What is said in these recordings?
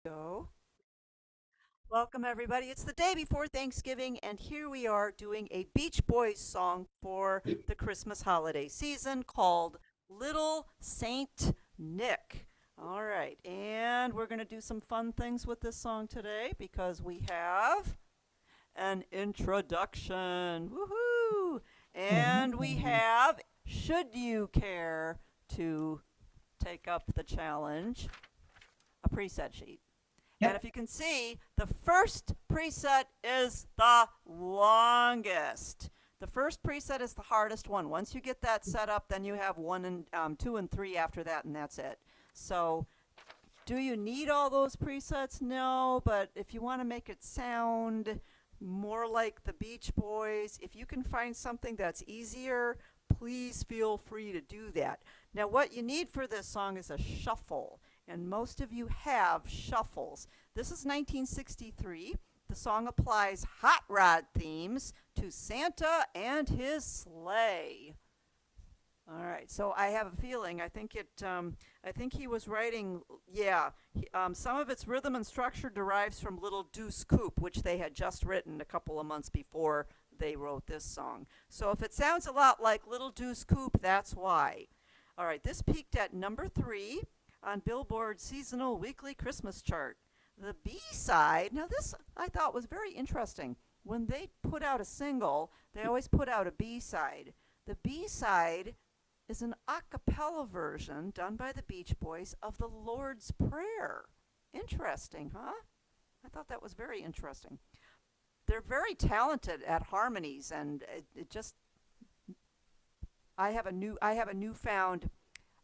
Go. Welcome, everybody. It's the day before Thanksgiving, and here we are doing a Beach Boys song for the Christmas holiday season called Little Saint Nick. All right, and we're going to do some fun things with this song today because we have an introduction. Woohoo! And we Mhm. have Should You Care to Take Up the Challenge, a preset sheet. And if Yep. you can see, the first preset is the longest. The first preset is the hardest one. Once you get that set up, then you have one and two and three after that, and that's it. So, do you need all those presets? No, but if you want to make it sound more like the Beach Boys, if you can find something that's easier, please feel free to do that. Now, what you need for this song is a shuffle, and most of you have shuffles. This is 1963. The song applies hot rod themes to Santa and his sleigh. All right, so I have a feeling. I think he was writing. Yeah, some of its rhythm and structure derives from Little Deuce Coupe, which they had just written a couple of months before they wrote this song. So if it sounds a lot like Little Deuce Coupe, that's why. All right, this peaked at number 3 on Billboard's seasonal weekly Christmas chart. The B side. Now this I thought was very interesting. When they put out a single, they always put out a B side. The B side is an a cappella version done by the Beach Boys of the Lord's Prayer. Interesting, huh? I thought that was very interesting. They're very talented at harmonies, and it just I have a newfound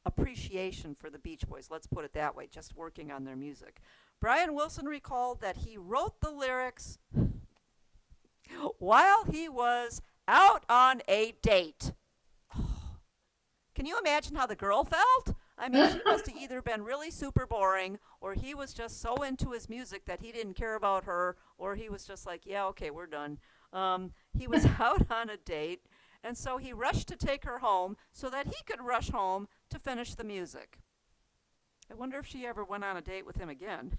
appreciation for the Beach Boys. Let's put it that way. Just working on their music. Brian Wilson recalled that he wrote the lyrics while he was out on a date. Can you imagine how the girl felt? I mean, she must have either been really super boring or he was just so into his music that he didn't care about her or he was just like, yeah, okay, we're done. He was out on a date, and so he rushed to take her home so that he could rush home to finish the music. I wonder if she ever went on a date with him again.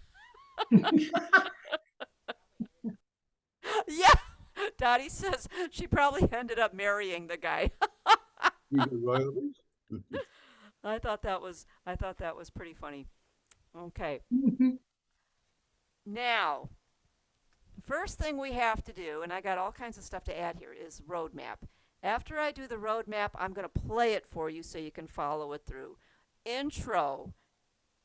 Yeah, Dottie says she probably ended up marrying the guy. We get royalties? I thought that was pretty funny. Okay. Now, first thing we have to do, and I got all kinds of stuff to add here, is roadmap. After I do the roadmap, I'm going to play it for you so you can follow it through. Intro.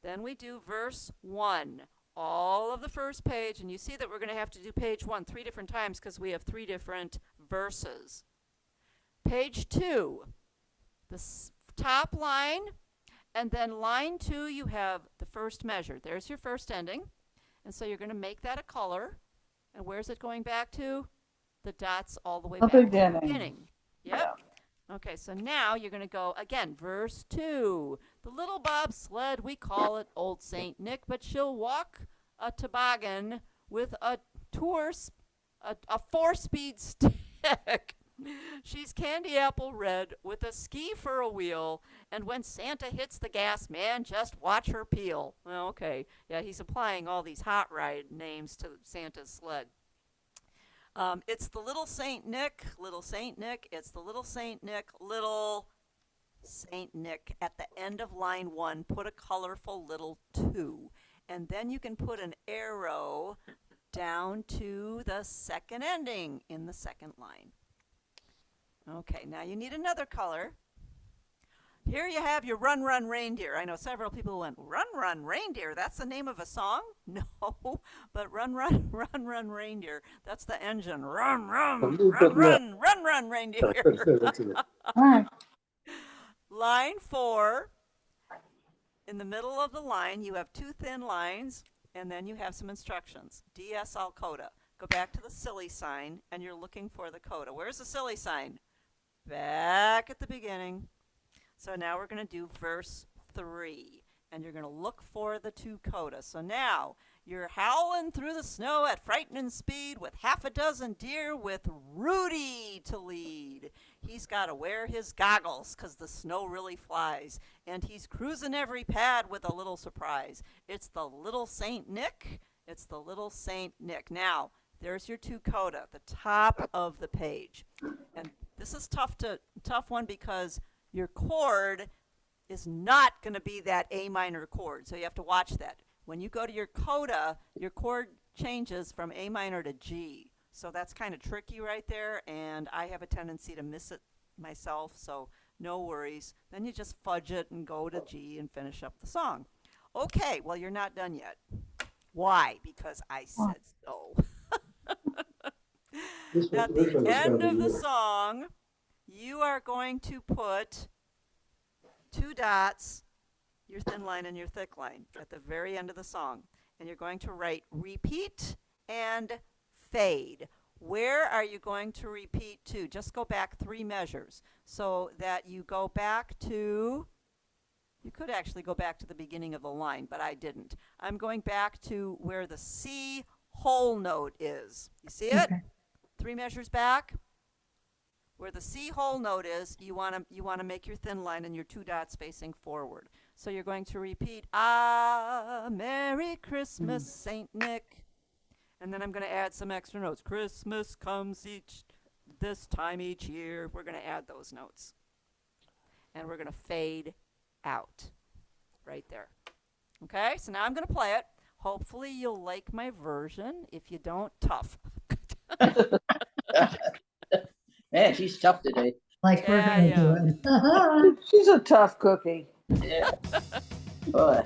Then we do verse 1. All of the first page, and you see that we're going to have to do page 1 three different times because we have three different verses. Page 2, the top line, and then line 2, you have the first measure. There's your first ending. And so you're going to make that a color. And where's it going back to? The dots all the way A back to the beginning. beginning. Yep. Yeah. Okay, so now you're going to go again, verse 2. The little bobsled, we call it Old Saint Nick, but she'll walk a toboggan with a a 4-speed stick. She's candy apple red with a ski for a wheel, and when Santa hits the gas, man, just watch her peel. Well, okay, yeah, he's applying all these hot ride names to Santa's sled. It's the little Saint Nick, little Saint Nick. It's the little Saint Nick, little Saint Nick. At the end of line 1, put a colorful little 2. And then you can put an arrow down to the second ending in the second line. Okay, now you need another color. Here you have your Run Run Reindeer. I know several people went, Run Run Reindeer? That's the name of a song? No, but Run Run Run Run Reindeer. That's the engine. Run, A run, little run, bit more. run, run, run, reindeer. That's it. That's it. All right. Line 4, in the middle of the line, you have two thin lines, and then you have some instructions. DSL coda. Go back to the silly sign, and you're looking for the coda. Where's the silly sign? Back at the beginning. So now we're going to do verse 3, and you're going to look for the two codas. So now you're howling through the snow at frightening speed with half a dozen deer with Rudy to lead. He's got to wear his goggles 'cause the snow really flies. And he's cruising every pad with a little surprise. It's the little Saint Nick. It's the little Saint Nick. Now, there's your two coda, the top of the page. And this is tough one because your chord is not going to be that A minor chord. So you have to watch that. When you go to your coda, your chord changes from A minor to G. So that's kind of tricky right there, and I have a tendency to miss it myself, so no worries. Then you just fudge it and go to G and finish up the song. Okay, well, you're not done yet. Why? Because I said so. At the end of the song, you are going to put two dots, your thin line and your thick line, at the very end of the song. And you're going to write repeat and fade. Where are you going to repeat to? Just go back 3 measures so that you go back to, you could actually go back to the beginning of the line, but I didn't. I'm going back to where the C whole note is. You see it? Okay. 3 measures back. Where the C whole note is, you want to make your thin line and your 2 dots facing forward. So you're going to repeat, Ah, Merry Christmas, Saint Nick. And then I'm going to add some extra notes. Christmas comes this time each year. We're going to add those notes. And we're going to fade out right there. Okay, so now I'm going to play it. Hopefully you'll like my version. If you don't, tough. Man, she's tough today. Like we're Yeah, gonna do it. She's a tough cookie. Yeah. Boy.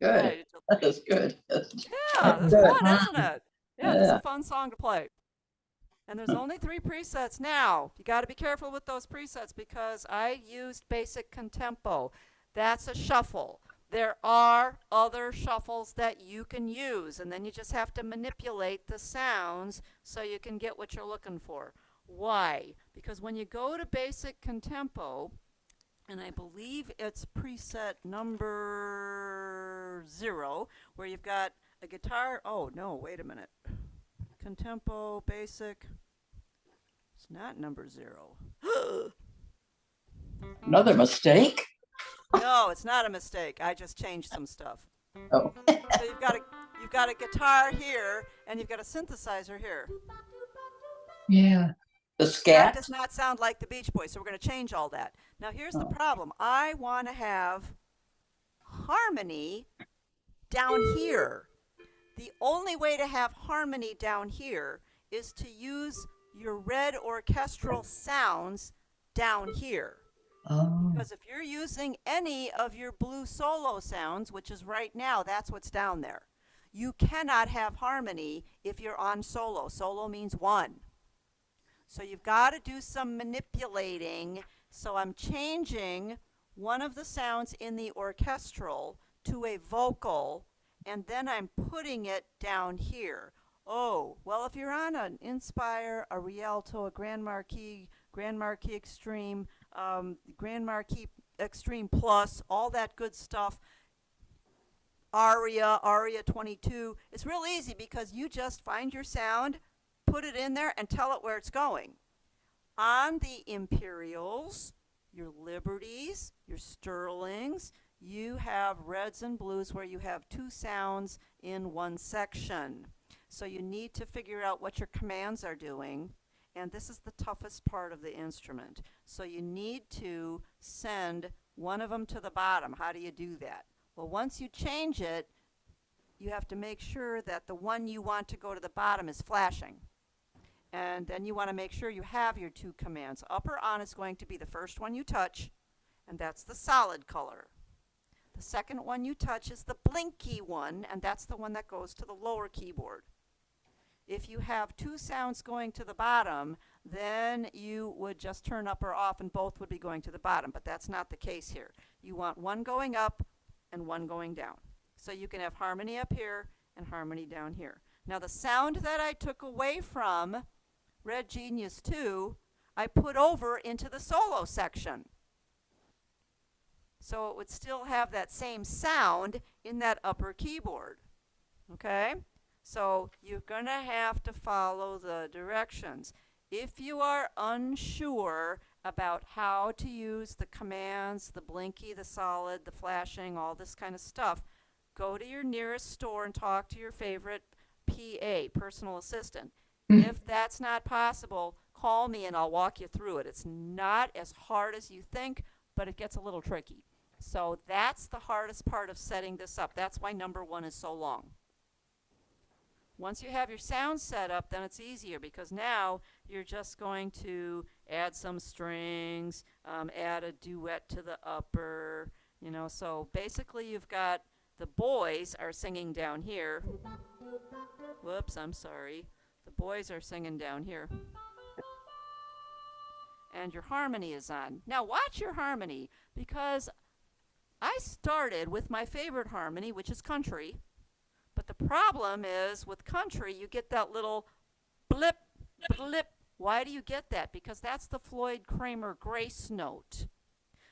Good. Right. That is good. Yeah, That's it's good. fun, isn't it? Yeah, this is Yeah. a fun song to play. And there's only 3 presets now. You got to be careful with those presets because I used basic contempo. That's a shuffle. There are other shuffles that you can use, and then you just have to manipulate the sounds so you can get what you're looking for. Why? Because when you go to basic contempo, and I believe it's preset number 0, where you've got a guitar. Oh, no, wait a minute. Contempo, basic. It's not number 0. Another mistake? No, it's not a mistake. I just changed some stuff. Oh. So you've got a guitar here, and you've got a synthesizer here. Yeah. The That scat? does not sound like the Beach Boys, so we're going to change all that. Now, here's the problem. I want to have harmony down here. The only way to have harmony down here is to use your red orchestral sounds down here. Oh. Because if you're using any of your blue solo sounds, which is right now, that's what's down there. You cannot have harmony if you're on solo. Solo means one. So you've got to do some manipulating. So I'm changing one of the sounds in the orchestral to a vocal, and then I'm putting it down here. Oh, well, if you're on an Inspire, a Rialto, a Grand Marquis Extreme, Grand Marquis Extreme Plus, all that good stuff, Aria 22, it's real easy because you just find your sound, put it in there, and tell it where it's going. On the Imperials, your Liberties, your Sterlings, you have reds and blues where you have two sounds in one section. So you need to figure out what your commands are doing, and this is the toughest part of the instrument. So you need to send one of them to the bottom. How do you do that? Well, once you change it, you have to make sure that the one you want to go to the bottom is flashing. And then you want to make sure you have your two commands. Up or on is going to be the first one you touch, and that's the solid color. The second one you touch is the blinky one, and that's the one that goes to the lower keyboard. If you have two sounds going to the bottom, then you would just turn up or off and both would be going to the bottom, but that's not the case here. You want one going up and one going down. So you can have harmony up here and harmony down here. Now the sound that I took away from Red Genius 2, I put over into the solo section. So it would still have that same sound in that upper keyboard. Okay? So you're going to have to follow the directions. If you are unsure about how to use the commands, the blinky, the solid, the flashing, all this kind of stuff, go to your nearest store and talk to your favorite PA, personal assistant. If that's not possible, call me and I'll walk you through it. It's not as hard as you think, but it gets a little tricky. So that's the hardest part of setting this up. That's why number 1 is so long. Once you have your sound set up, then it's easier because now you're just going to add some strings, add a duet to the upper, you know. So basically you've got the boys are singing down here. Whoops, I'm sorry. The boys are singing down here. And your harmony is on. Now watch your harmony because I started with my favorite harmony, which is country. But the problem is with country, you get that little blip, blip. Why do you get that? Because that's the Floyd Kramer grace note.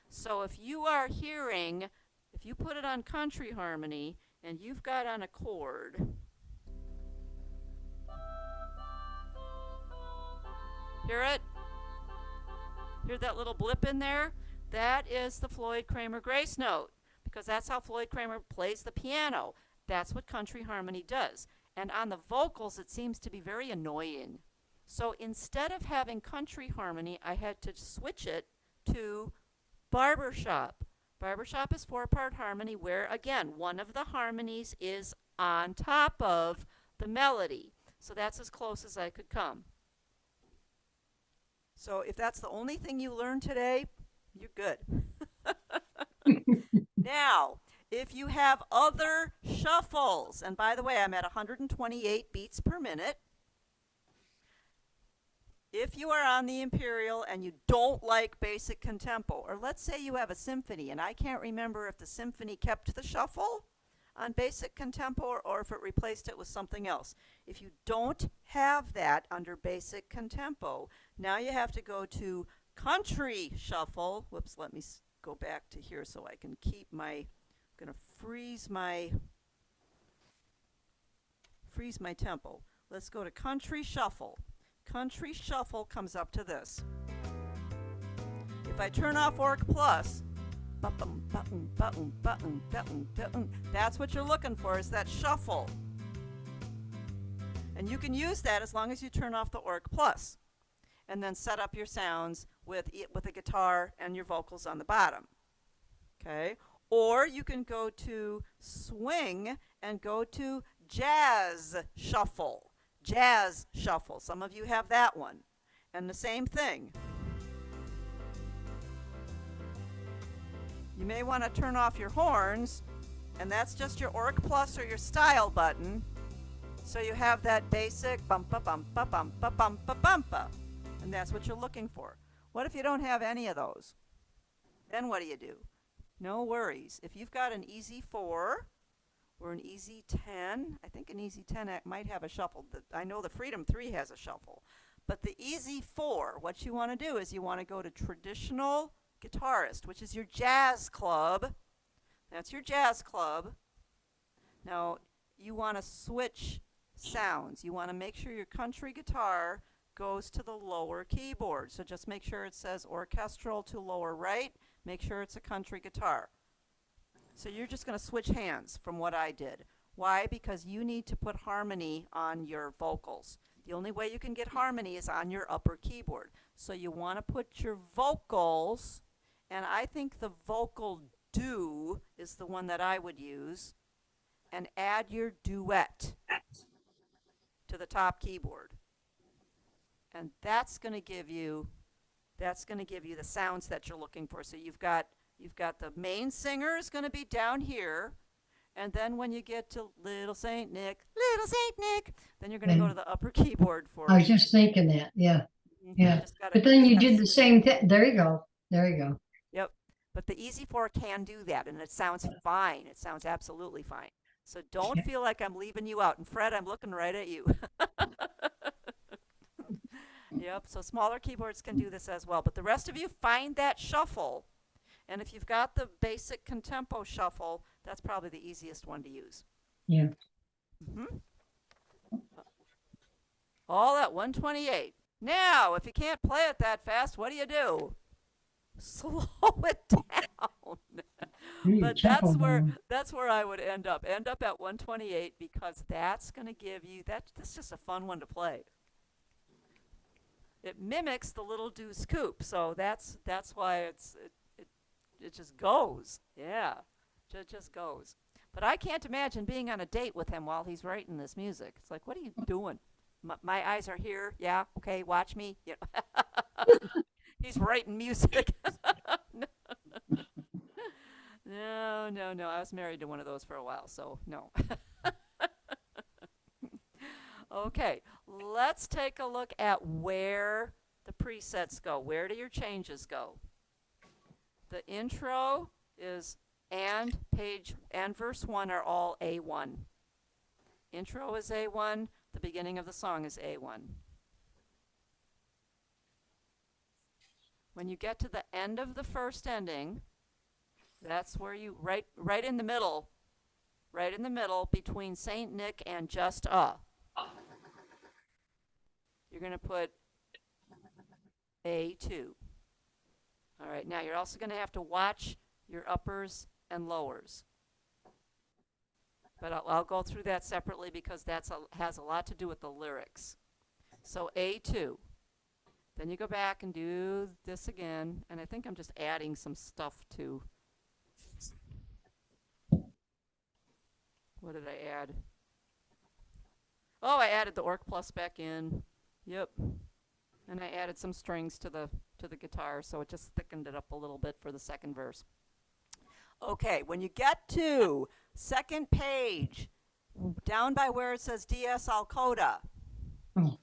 So if you are hearing, if you put it on country harmony and you've got on a chord, hear it? Hear that little blip in there? That is the Floyd Kramer grace note because that's how Floyd Kramer plays the piano. That's what country harmony does. And on the vocals, it seems to be very annoying. So instead of having country harmony, I had to switch it to barbershop. Barbershop is 4-part harmony where, again, one of the harmonies is on top of the melody. So that's as close as I could come. So if that's the only thing you learned today, you're good. Now, if you have other shuffles, and by the way, I'm at 128 beats per minute. If you are on the Imperial and you don't like basic contempo, or let's say you have a symphony, and I can't remember if the symphony kept the shuffle on basic contempo or if it replaced it with something else. If you don't have that under basic contempo, now you have to go to country shuffle. Whoops, let me go back to here so I can keep my, I'm going to freeze my tempo. Let's go to country shuffle. Country shuffle comes up to this. If I turn off Orc Plus, that's what you're looking for, is that shuffle. And you can use that as long as you turn off the Orc Plus and then set up your sounds with a guitar and your vocals on the bottom. Okay? Or you can go to swing and go to jazz shuffle. Jazz shuffle. Some of you have that one. And the same thing. You may want to turn off your horns, and that's just your Orc Plus or your style button. So you have that basic bumpa bumpa bumpa bumpa bumpa. And that's what you're looking for. What if you don't have any of those? Then what do? No worries. If you've got an easy 4 or an easy 10, I think an easy 10 might have a shuffle. I know the Freedom 3 has a shuffle. But the easy 4, what you want to do is you want to go to traditional guitarist, which is your jazz club. That's your jazz club. Now, you want to switch sounds. You want to make sure your country guitar goes to the lower keyboard. So just make sure it says orchestral to lower right. Make sure it's a country guitar. So you're just going to switch hands from what I did. Why? Because you need to put harmony on your vocals. The only way you can get harmony is on your upper keyboard. So you want to put your vocals, and I think the vocal do is the one that I would use, and add your duet to the top keyboard. And that's going to give you the sounds that you're looking for. So you've got the main singer is going to be down here, and then when you get to Little Saint Nick, then you're going to go to the upper keyboard for I was just thinking that. Yeah. Mhm. Yeah. just gotta- But then just you gotta did the switch. same thing. There you go. There you go. Yep. But the Easy 4 can do that, and it sounds fine. It sounds absolutely fine. So don't Yeah. feel like I'm leaving you out. And Fred, I'm looking right at you. Yep. So smaller keyboards can do this as well. But the rest of you, find that shuffle. And if you've got the basic contempo shuffle, that's probably the easiest one to use. Yeah. Mm-hmm. All at 128. Now, if you can't play it that fast, what do? Slow it down. But that's where I would end up. End up at 128 because that's going to give you that's just a fun one to play. It mimics the little do scoop, so that's why it just goes. Yeah, it just goes. But I can't imagine being on a date with him while he's writing this music. It's like, what are you doing? My eyes are here. Yeah, okay, watch me. You know. He's writing music. No. I was married to one of those for a while, so no. Okay, let's take a look at where the presets go. Where do your changes go? The intro is and page and verse 1 are all A1. Intro is A1. The beginning of the song is A1. When you get to the end of the first ending, that's where you right in the middle between Saint Nick and just you're going to put A2. All right, now you're also going to have to watch your uppers and lowers. But I'll go through that separately because has a lot to do with the lyrics. So A2. Then you go back and do this again, and I think I'm just adding some stuff to. What did I add? Oh, I added the Orc Plus back in. Yep. And I added some strings to the guitar, so it just thickened it up a little bit for the second verse. Okay, when you get to second page, down by where it says DS Alcoda, Oh,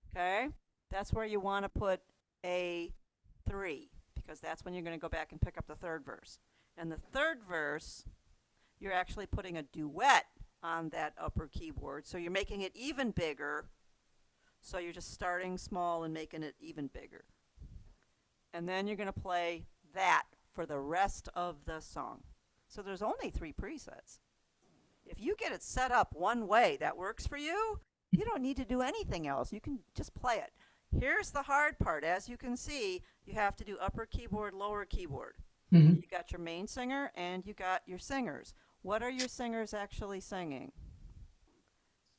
okay, that's where you want to put A3, because that's when you're going to go back and pick up the third verse. And the third verse, you're actually putting a duet on that upper keyboard, so you're making it even bigger. So you're just starting small and making it even bigger. And then you're going to play that for the rest of the song. So there's only 3 presets. If you get it set up one way that works for you, you don't need to do anything else. You can just play it. Here's the hard part. As you can see, you have to do upper keyboard, lower keyboard. Mm-hmm. You got your main singer and you got your singers. What are your singers actually singing?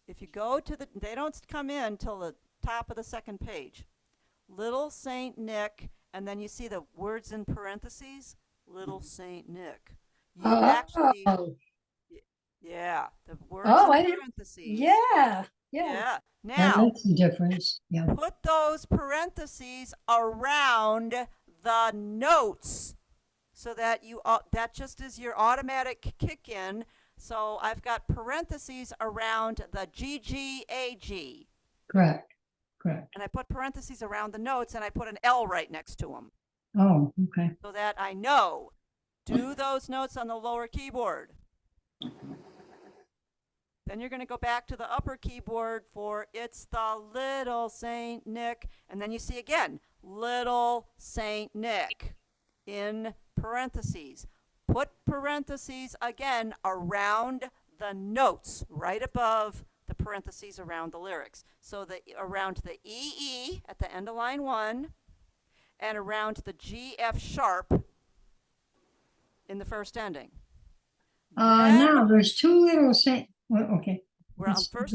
If you go to they don't come in till the top of the second page. Little Saint Nick, and then you see the words in parentheses, Little Saint Nick. You actually, Yeah, the words Oh, I in didn't. parentheses. Yeah. Yeah. That Now, makes a difference. Yeah. put those parentheses around the notes so that that just is your automatic kick in. So I've got parentheses around the GGAG, Correct. Correct. and I put parentheses around the notes, and I put an L right next to them Oh, okay. so that I know. Do those notes on the lower keyboard. Then you're going to go back to the upper keyboard for It's the Little Saint Nick. And then you see again, Little Saint Nick in parentheses. Put parentheses again around the notes, right above the parentheses around the lyrics. So around the EE at the end of line 1 and around the G F sharp in the first ending. Now there's two little Saint. Well, okay. We're on first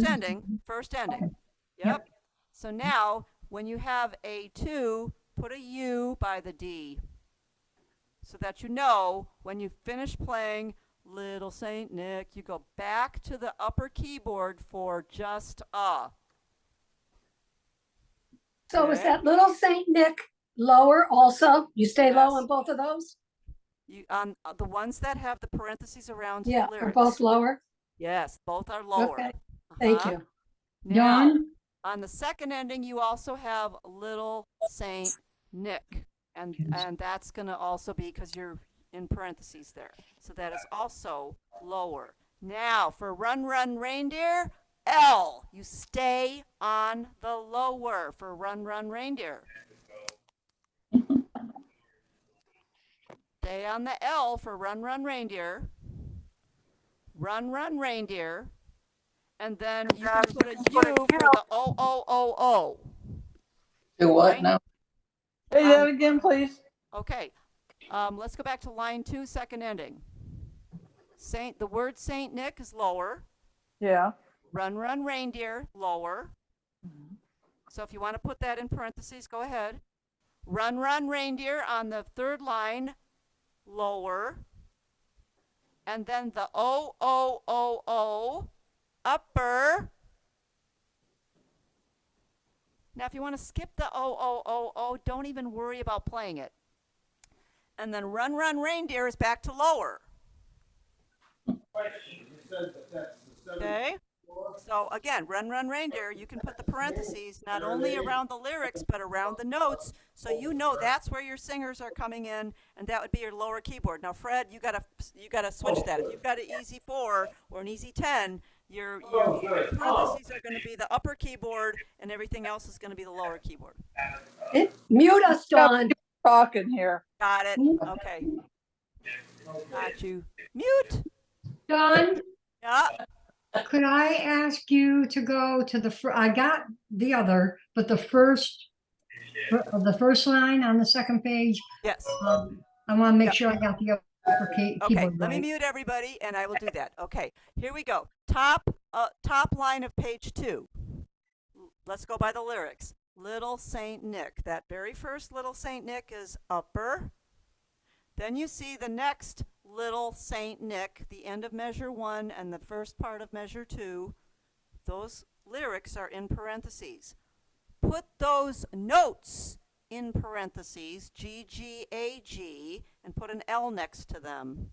ending. Yep. So now, when you have a 2, put a U by the D so that you know when you finish playing Little Saint Nick, you go back to the upper keyboard for just a. So is Okay. that Little Saint Nick lower also? You stay low Yes. on both of those? You on the ones that have the parentheses around Yeah, the are lyrics. both lower? Yes, both are lower. Okay, thank Uh-huh. you. Now, Dawn? on the second ending, you also have Little Saint Nick, and that's going to also be because you're in parentheses there. So that is also lower. Now, for Run Run Reindeer, L. You stay on the lower for Run Run Reindeer. Stay on the L for Run Run Reindeer. Run Run Reindeer. And then you can put a U for the O. Do what Right? now? Say that again, please. Okay. Let's go back to line 2, second ending. The word Saint Nick is lower. Yeah. Run Run Reindeer, lower. So if you want to put that in parentheses, go ahead. Run Run Reindeer on the third line, lower. And then the O, upper. Now, if you want to skip the O, don't even worry about playing it. And then Run Run Reindeer is back to lower. Okay? So again, Run Run Reindeer, you can put the parentheses not only around the lyrics, but around the notes, so you know that's where your singers are coming in, and that would be your lower keyboard. Now, Fred, you gotta switch that. If you've got an easy 4 or an easy 10, your parentheses are going to be the upper keyboard, and everything else is going to be the lower keyboard. Mute us, Dawn. Talking here. Got it? Okay. Got you. Mute. Dawn, Yeah. could I ask you to go to I got the other, but the first line on the second page, Yes. I want to make sure I got the upper Okay, keyboard let me right. mute everybody, and I will do that. Okay, here we go. Top line of page 2. Let's go by the lyrics. Little Saint Nick. That very first Little Saint Nick is upper. Then you see the next Little Saint Nick, the end of measure 1 and the first part of measure 2. Those lyrics are in parentheses. Put those notes in parentheses, GGAG, and put an L next to them,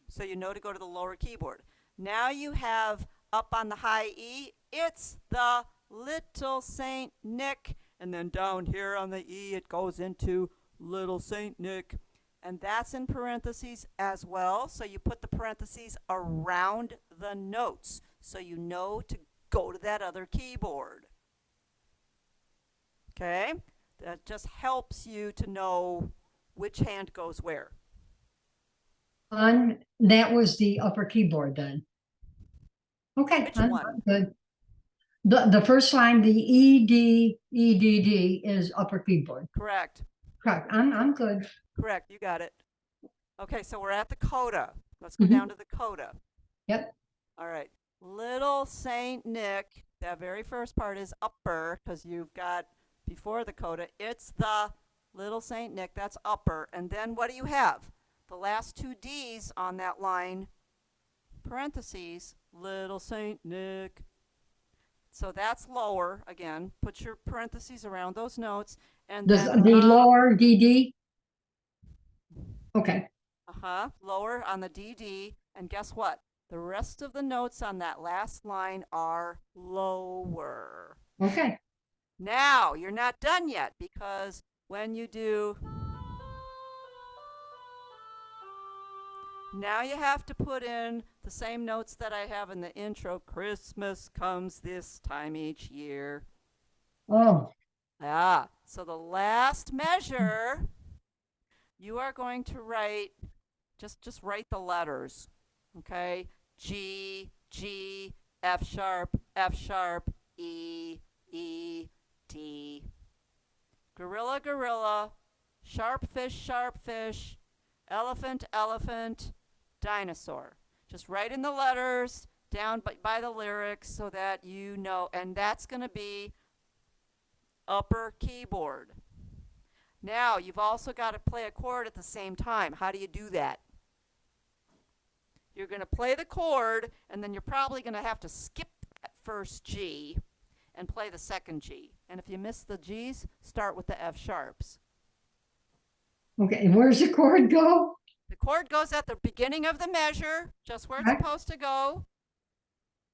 so you know to go to the lower keyboard. Now you have up on the high E, It's the Little Saint Nick, and then down here on the E it goes into Little Saint Nick, and that's in parentheses as well, so you put the parentheses around the notes so you know to go to that other keyboard. Okay? That just helps you to know which hand goes where. That was the upper keyboard then. Okay, Which I'm one? good. The first line, the EDD is upper keyboard. Correct. Correct. I'm good. Correct. You got it. Okay, so we're at the coda. Let's go down to the coda. Yep. All right. Little Saint Nick, that very first part is upper because you've got before the coda, it's the Little Saint Nick, that's upper. And then what do you have? The last 2 Ds on that line parentheses, Little Saint Nick. So that's lower. Again, put your parentheses around those notes. And Does then the lower DD? Okay, lower on the DD. And guess what? The rest of the notes on that last line are lower. okay. Now, you're not done yet, because when you do, now you have to put in the same notes that I have in the intro. Christmas comes this time each year. Oh, So the last measure, you are going to write, just write the letters, okay? G, G, F sharp, E, E, D. Gorilla, gorilla, sharp fish, elephant, elephant, dinosaur. Just write in the letters down by the lyrics so that you know, and that's going to be upper keyboard. Now, you've also got to play a chord at the same time. How do you do that? You're going to play the chord, and then you're probably going to have to skip that first G and play the second G. And if you miss the G's, start with the F sharps. okay. And where's the chord go? The chord goes at the beginning of the measure, just where it's Okay. supposed to go.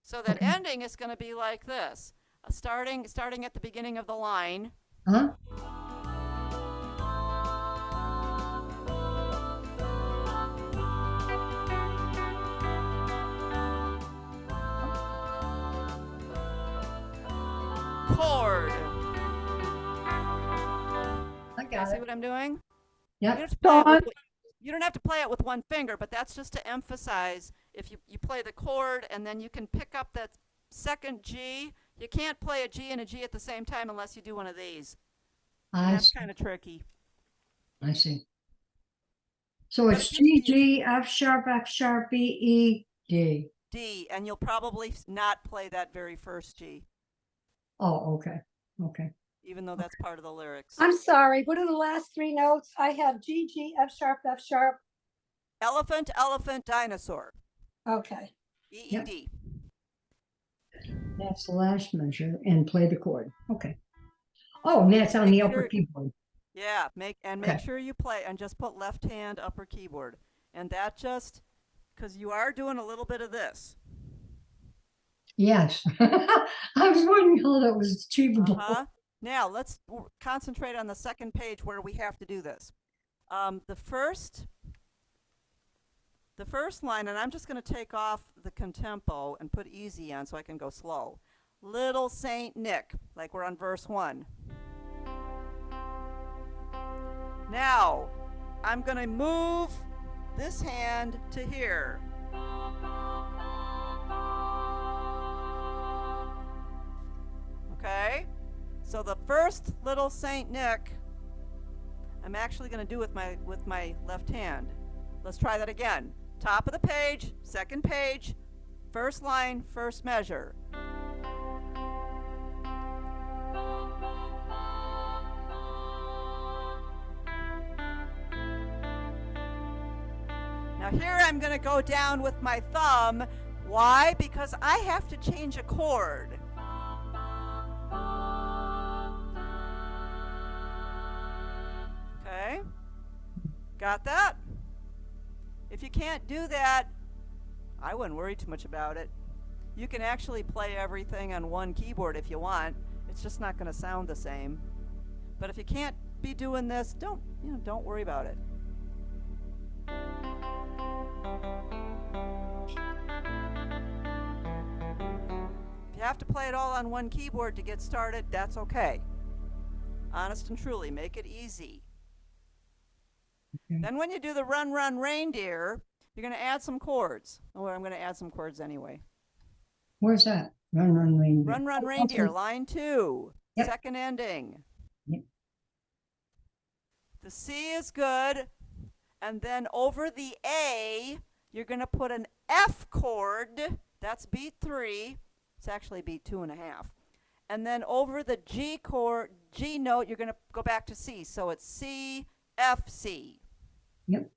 So that Okay. ending is going to be like this. Starting at the beginning of the line. Huh? Chord. I You got see it. what I'm doing? Yep. You don't have to play it Dawn? you don't have to play it with one finger, but that's just to emphasize. If you play the chord and then you can pick up that second G, you can't play a G and a G at the same time unless you do one of these. And I that's see. kind of tricky. I see. So But it's it gives G, you G, F sharp, B, E, D. D, and you'll probably not play that very first G, Oh, okay. Okay. even though that's part of the lyrics. I'm sorry, what are the last three notes? I have G, G, F sharp, F sharp. Elephant, elephant, dinosaur. Okay. EED. That's the last measure and play the chord. Okay. Oh, and that's on Make the upper sure- keyboard. Yeah, make Okay. sure you play and just put left hand upper keyboard. And that just, because you are doing a little bit of this. Yes. I was wondering how that was achievable. Now, let's concentrate on the second page where we have to do this. The first line, and I'm just going to take off the contempo and put easy on so I can go slow. Little Saint Nick, like we're on verse 1. Now, I'm going to move this hand to here. Okay? So the first Little Saint Nick, I'm actually going to do with my left hand. Let's try that again. Top of the page, second page, first line, first measure. Now here I'm going to go down with my thumb. Why? Because I have to change a chord. Okay? Got that? If you can't do that, I wouldn't worry too much about it. You can actually play everything on one keyboard if you want. It's just not going to sound the same. But if you can't be doing this, don't worry about it. If you have to play it all on one keyboard to get started, that's okay. Honest and truly, make it easy. Okay. Then when you do the Run, Run, Reindeer, you're going to add some chords. Oh, I'm going to add some chords anyway. Where's that? Run, run, reindeer. Run, Run, Oh, Reindeer, okay. line 2, Yep. second ending. Yep. The C is good. And then over the A, you're going to put an F chord. That's beat 3. It's actually beat 2.5. And then over the G chord, G note, you're going to go back to C. So it's C, F, C. Yep.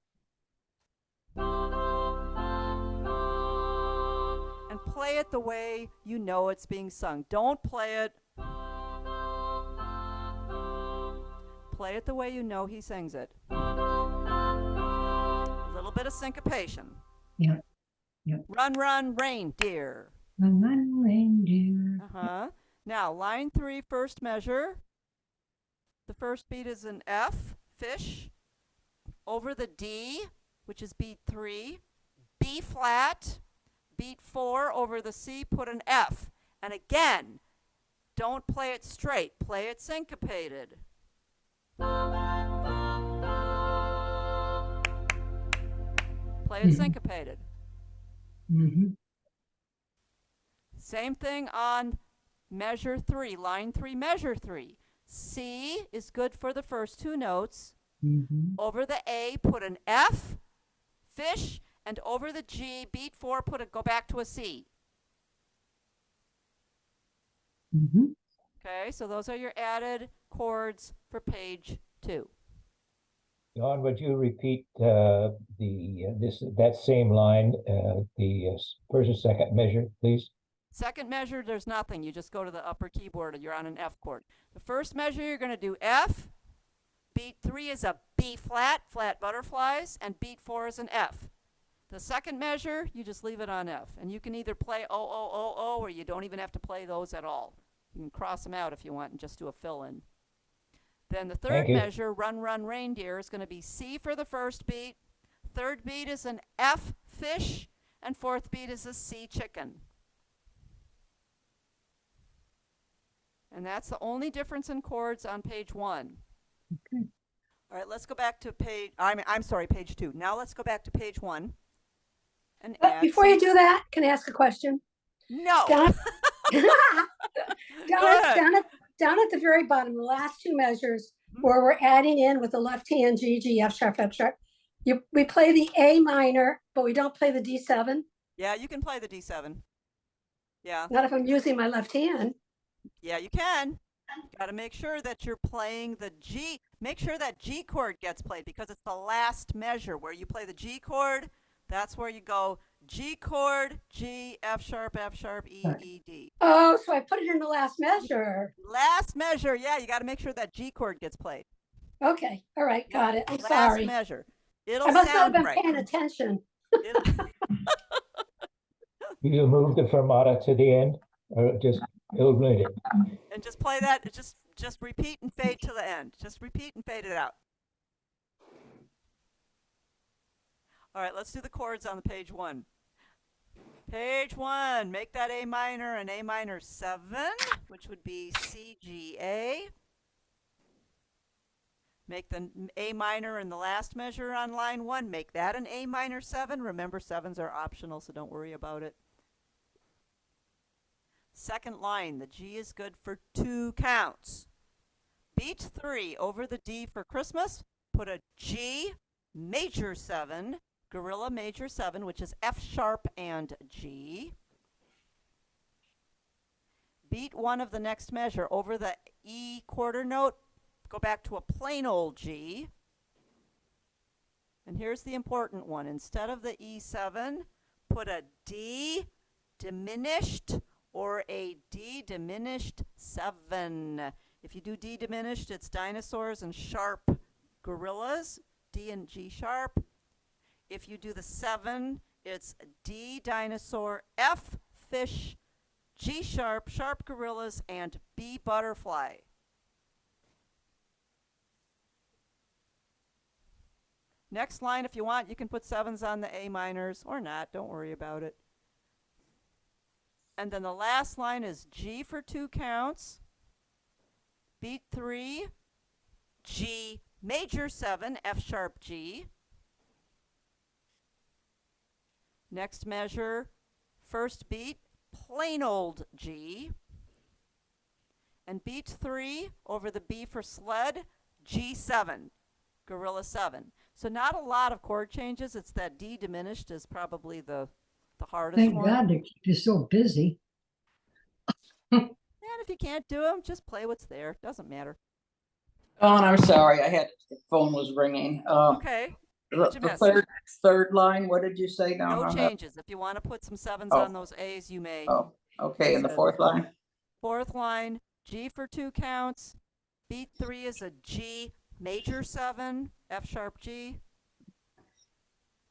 play it the way you know it's being sung. Don't play it. Play it the way you know he sings it. A little bit of syncopation. Yeah. Run, run, reindeer. Run, run, reindeer. Uh-huh. Now, line 3, first measure. The first beat is an F, fish, over the D, which is beat 3, B flat, beat 4, over the C, put an F. And again, don't play it straight, play it syncopated. Play it syncopated. Mm-hmm. Same thing on measure 3, line 3, measure 3. C is good for the first 2 notes. Mm-hmm. Over the A, put an F, fish, and over the G, beat 4, go back to a C. Mm-hmm. Okay, so those are your added chords for page 2. Dawn, would you repeat that same line, the first and second measure, please? Second measure, there's nothing. You just go to the upper keyboard and you're on an F chord. The first measure, you're going to do F. Beat 3 is a B flat, flat butterflies, and beat 4 is an F. The second measure, you just leave it on F. And you can either play O, O, O, O, or you don't even have to play those at all. You can cross them out if you want and just do a fill-in. Then the third measure, run, run, reindeer, is going to be C for the first beat. Third beat is an F, fish, and fourth beat is a C, chicken. And that's the only difference in chords on page 1. Okay. All right, let's go back to page, I'm sorry, page 2. Now let's go back to page 1. And But add before you do that, can I ask a question? No. Down, ahead. down at the very bottom, the last 2 measures where we're adding in with the left hand G, G, F sharp, F sharp. We play the A minor, but we don't play the D7. Yeah, you can play the D7. Yeah. Not if I'm using my left hand. Yeah, you can. Got to make sure that you're playing the G. Make sure that G chord gets played because it's the last measure where you play the G chord. That's where you go G chord, G, F sharp, E, E, D. Oh, so I put it in the last measure. Last measure, yeah, you got to make sure that G chord gets played. Okay, all right, got it. I'm Last sorry. measure. It'll I must not have sound been right. paying attention. You move the fermata to the end, or just eliminate it? And just play that. Just repeat and fade to the end. Just repeat and fade it out. All right, let's do the chords on the page 1. Page 1, make that A minor an A minor 7, which would be C, G, A. Make the A minor in the last measure on line 1, make that an A minor 7. Remember, 7s are optional, so don't worry about it. Second line, the G is good for 2 counts. Beat 3 over the D for Christmas, put a G major 7, gorilla major 7, which is F sharp and G. Beat 1 of the next measure over the E quarter note, go back to a plain old G. And here's the important one. Instead of the E7, put a D diminished or a D diminished 7. If you do D diminished, it's dinosaurs and sharp gorillas, D and G sharp. If you do the 7, it's D dinosaur, F fish, G sharp, sharp gorillas, and B butterfly. Next line, if you want, you can put 7s on the A minors or not. Don't worry about it. And then the last line is G for 2 counts. Beat 3, G major 7, F sharp G. Next measure, first beat, plain old G. And beat 3 over the B for sled, G7, gorilla 7. So not a lot of chord changes. It's that D diminished is probably the hardest Thank one. God they keep you so busy. And if you can't do them, just play what's there. Doesn't matter. Dawn, I'm sorry. The phone was ringing. Okay. What'd you The miss? third line, what did you say now? No changes. If you want to put some sevens Oh. on those A's, you may. Oh, okay, and the fourth line? Fourth line, G for 2 counts. Beat 3 is a G major 7, F sharp G.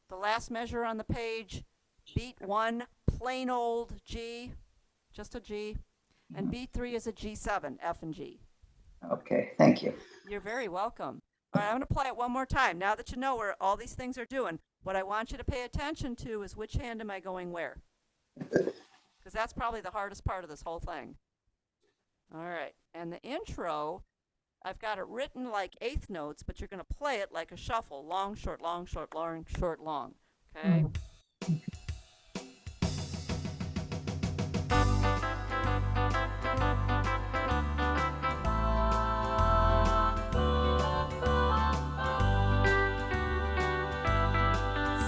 The last measure on the page, beat 1, plain old G, just a G. And beat 3 is a G7, F and G. Okay, thank you. You're very welcome. All right, I'm going to play it one more time. Now that you know where all these things are doing, what I want you to pay attention to is which hand am I going where? Because that's probably the hardest part of this whole thing. All right, and the intro, I've got it written like eighth notes, but you're going to play it like a shuffle, long, short, long, short, long, short, long. Okay?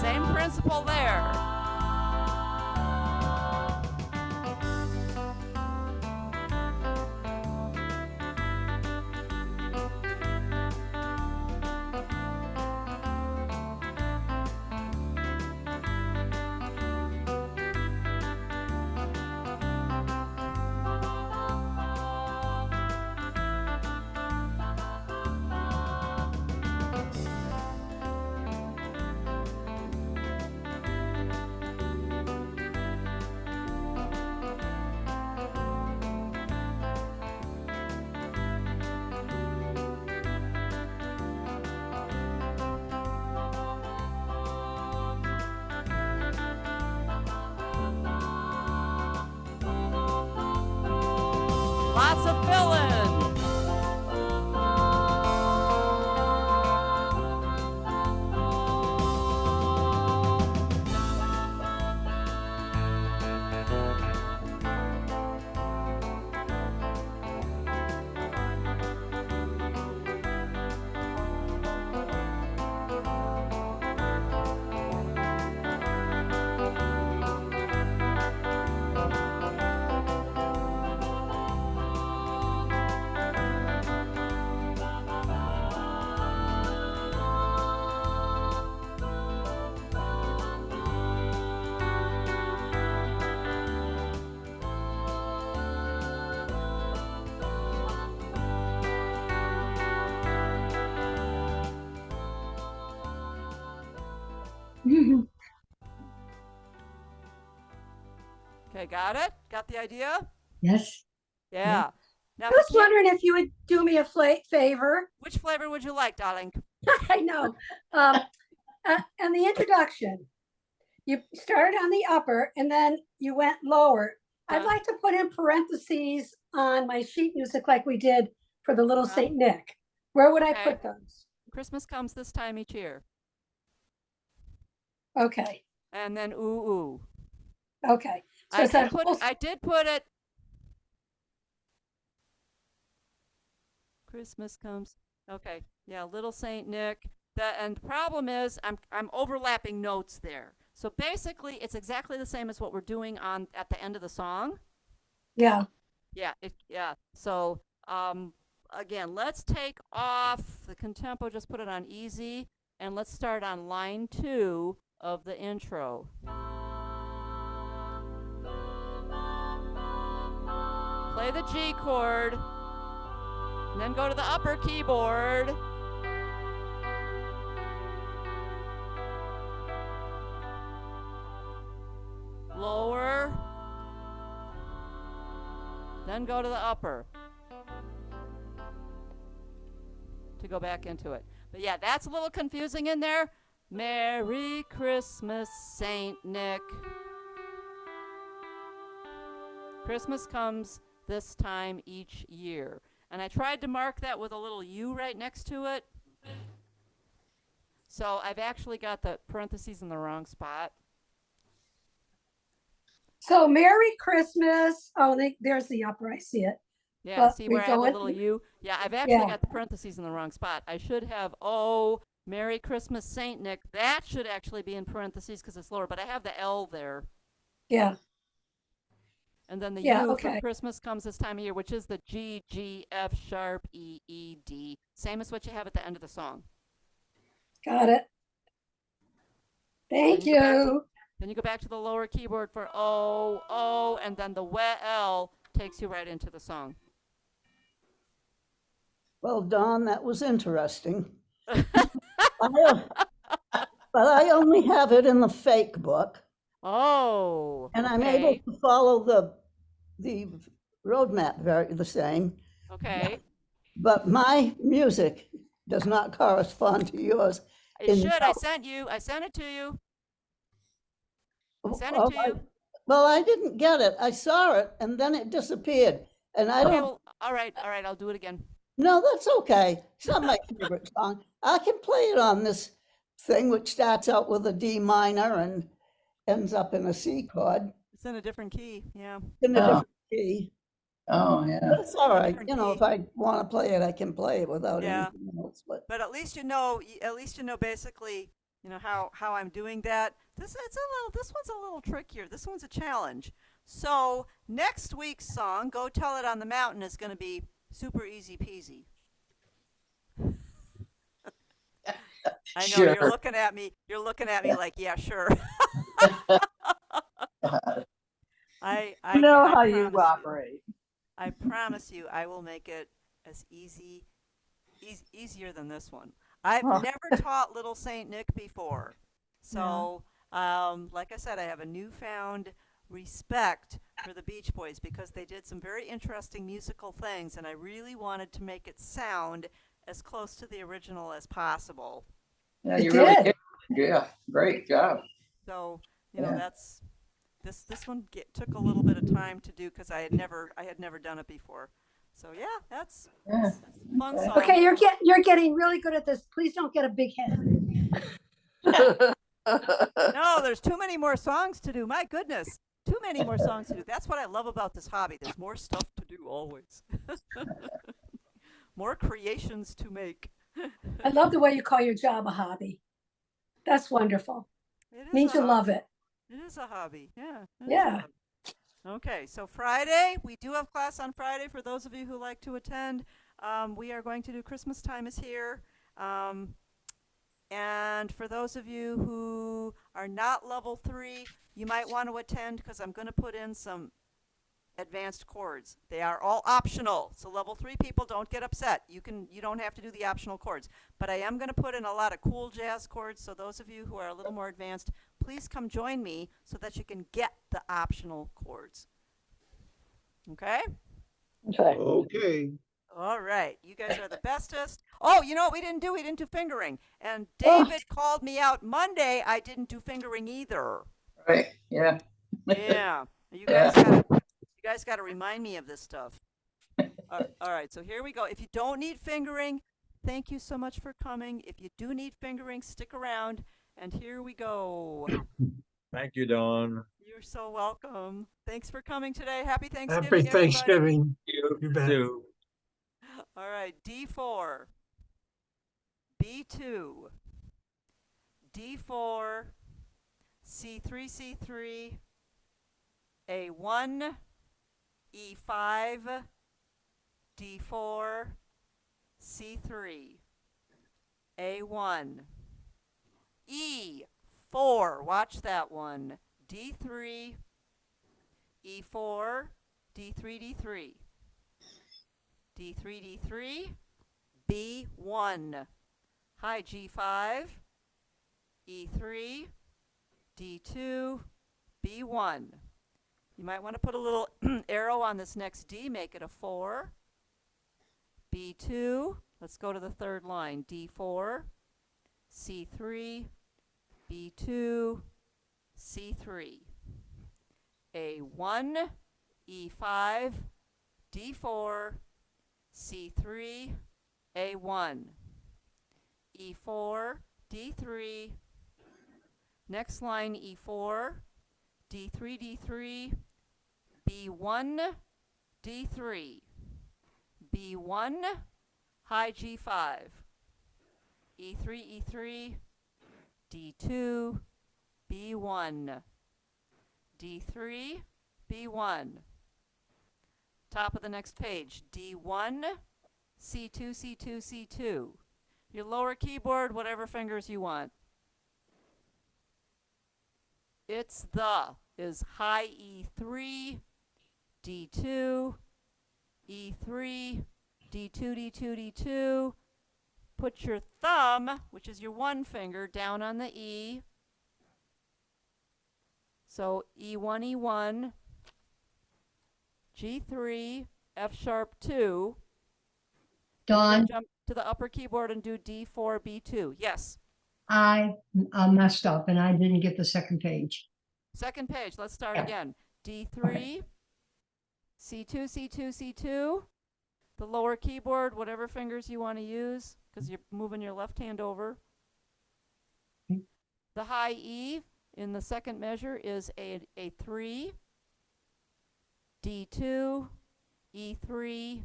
Same principle there. Lots of filling. Okay, got it? Got the idea? Yes. Yeah. Now, I was wondering if you would do me a favor. which flavor would you like, darling? I know. And the introduction, you started on the upper and then you went lower. I'd like to put in parentheses on my sheet music like we did for the Little Saint Nick. Where would I Okay. put those? Christmas comes this time each year. Okay, And then ooh ooh. okay. So it's that whole, I did put it. Christmas comes. Okay. Yeah, Little Saint Nick. And the problem is I'm overlapping notes there. So basically it's exactly the same as what we're doing on at the end of the song. yeah. Yeah. So again, let's take off the contempo, just put it on easy, and let's start on line 2 of the intro. Play the G chord, and then go to the upper keyboard. Lower, then go to the upper to go back into it. But yeah, that's a little confusing in there. Merry Christmas, Saint Nick. Christmas comes this time each year. And I tried to mark that with a little U right next to it. So I've actually got the parentheses in the wrong spot. So Merry Christmas. Oh, there's the upper. I see it. Yeah, But see we where I have go the in- little U? Yeah, I've actually Yeah. got the parentheses in the wrong spot. I should have, oh, Merry Christmas, Saint Nick. That should actually be in parentheses because it's lower, but I have the L there. Yeah. And then the Yeah, U okay. for Christmas comes this time of year, which is the G, G, F sharp, E, E, D. Same as what you have at the end of the song. Got it. Thank you go back to- you. Then you go back to the lower keyboard for O, O, and then the wet L takes you right into the song. Well, Dawn, that was interesting. I, but I only have it in the fake book, Oh, and I'm able okay, to follow the roadmap very the same. okay. But my music does not correspond to yours. It in should. I note. sent it to you. I sent it Oh, to you. well, I didn't get it. I saw it, and then it disappeared. And I Okay, don't. well, all right, I'll do it again. No, that's okay. It's not my favorite song. I can play it on this thing, which starts out with a D minor and ends up in a C chord It's in a different key. Yeah. in a Oh. different key. Oh, yeah. That's all right. Different You know, key. if I want to play it, I can play it without Yeah. anything else. But But at least you know. Basically, how I'm doing that. This one's a little trickier. This one's a challenge. So next week's song, "Go Tell It on the Mountain," is going to be super easy peasy. I know Sure. you're looking at me. You're looking at me like, yeah, sure. I know I how you promise operate. I promise you, I will make it as easier than this one. I've Huh. never taught Little Saint Nick before, so like I said, I have a newfound respect for the Beach Boys because they did some very interesting musical things, and I really wanted to make it sound as close to the original as possible. Yeah, You you really did. did. Yeah, great job. So Yeah. that's this one took a little bit of time to do because I had never done it before. So yeah, that's Yeah. a fun Okay. song. Okay, you're getting really good at this. Please don't get a big head. No, there's too many more songs to do. My goodness, too many more songs to do. That's what I love about this hobby. There's more stuff to do always. More creations to make. I love the way you call your job a hobby. That's wonderful. It is Means a you hobby. love it. It is a hobby. Yeah. it is a Yeah. hobby. Okay, so Friday, we do have class on Friday for those of you who like to attend. We are going to do Christmas Time is Here. And for those of you who are not level 3, you might want to attend because I'm going to put in some advanced chords. They are all optional. So level 3 people, don't get upset. You don't have to do the optional chords. But I am going to put in a lot of cool jazz chords. So those of you who are a little more advanced, please come join me so that you can get the optional chords. Okay? Okay. Okay. All right. You guys are the bestest. Oh, you know what we didn't do? We didn't do fingering. And David called me out Monday. I didn't do fingering either. Right. Yeah. Yeah. You guys got to remind me of this stuff. All right. So here we go. If you don't need fingering, thank you so much for coming. If you do need fingering, stick around. And here we go. Thank you, Dawn. You're so welcome. Thanks for coming today. Happy Thanksgiving, Happy everybody. Thanksgiving. You bet. too. All right. D4. B2. D4. C3, C3. A1. E5. D4. C3. A1. E4. Watch that one. D3. E4. D3, D3. D3, D3. B1. High G5. E3. D2. B1. You might want to put a little arrow on this next D, make it a 4. B2. Let's go to the third line. D4. C3. B2. C3. A1. E5. D4. C3. A1. E4. D3. Next line E4. D3, D3. B1. D3. B1. High G5. E3, E3. D2. B1. D3. B1. Top of the next page. D1. C2, C2, C2. Your lower keyboard, whatever fingers you want. It's the is high E3, D2, E3, D2, D2, D2. Put your thumb, which is your one finger, down on the E. So E1, E1, G3, F sharp 2. Dawn, Jump to the upper keyboard and do D4, B2. Yes. I messed up and I didn't get the second page. Second page. Let's start Yeah. again. D3, C2, C2, C2. The lower keyboard, whatever fingers you want to use, because you're moving your left hand over. Okay. The high E in the second measure is a 3, D2, E3,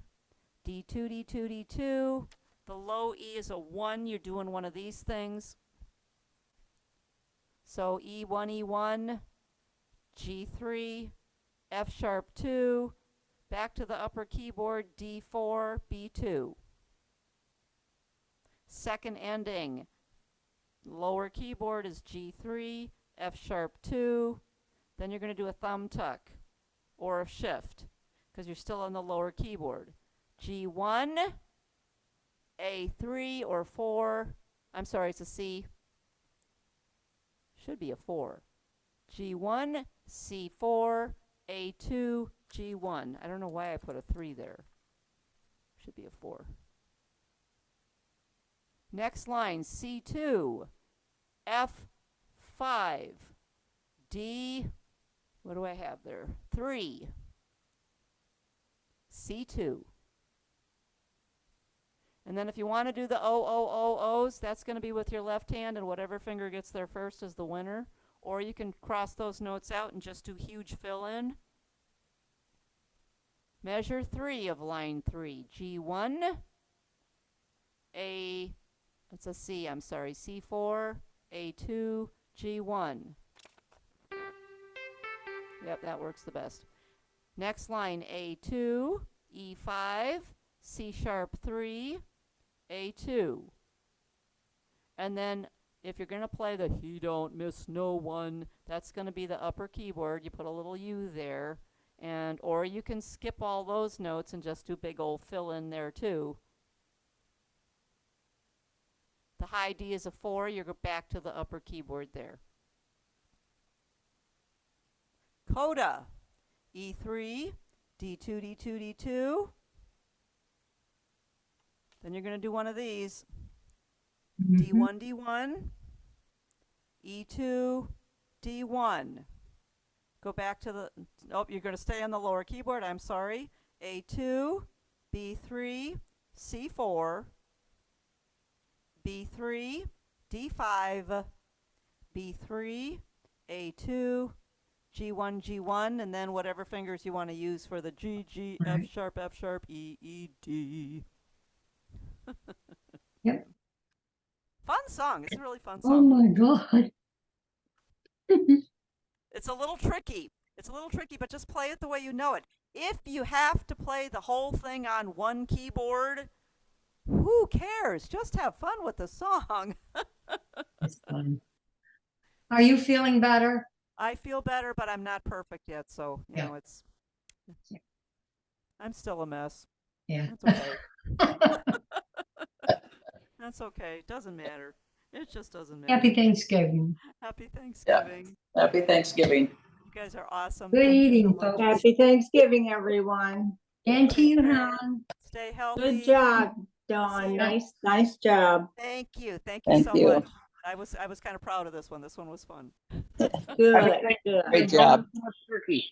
D2, D2, D2. The low E is a 1. You're doing one of these things. So E1, E1, G3, F sharp 2, back to the upper keyboard, D4, B2. Second ending, lower keyboard is G3, F sharp 2. Then you're going to do a thumb tuck or a shift because you're still on the lower keyboard. G1, A3 or 4. I'm sorry, it's a C. Should be a 4. G1, C4, A2, G1. I don't know why I put a 3 there. Should be a 4. Next line, C2, F5, D, what do I have there? 3, C2. And then if you want to do the O's, that's going to be with your left hand, and whatever finger gets there first is the winner. Or you can cross those notes out and just do huge fill in. Measure 3 of line 3. G1, it's a C, I'm sorry, C4, A2, G1. Yep, that works the best. Next line, A2, E5, C sharp 3, A2. And then if you're going to play the he don't miss no one, that's going to be the upper keyboard. You put a little U there. And or you can skip all those notes and just do big old fill in there too. The high D is a 4. You go back to the upper keyboard there. Coda, E3, D2, D2, D2. Then you're going to do one of these. D1, D1, E2, D1. Go back to the, oh, you're going to stay on the lower keyboard, I'm sorry. A2, B3, C4, B3, D5, B3, A2, G1, G1, and then whatever fingers you want to use for the G, G, Right. F sharp, E, E, D. Yep. Fun song. It's a really fun Oh song. my God. It's a little tricky. It's a little tricky, but just play it the way you know it. If you have to play the whole thing on one keyboard, who cares? Just have fun with the song. It's fun. Are you feeling better? I feel better, but I'm not perfect yet, so you Yeah. know I'm still a mess. Yeah. That's okay. That's okay. Doesn't matter. It just doesn't matter. Happy Thanksgiving. Happy Thanksgiving. Happy Thanksgiving. You guys are awesome. Good Thank you so eating, much. folks. Happy Thanksgiving, everyone. And to you, Take care. hon. Stay healthy. Good job, See Dawn. ya. Nice job. Thank you. Thank Thank so you. much. I was kind of proud of this one. This one was fun. Good, good. Great job. Turkey.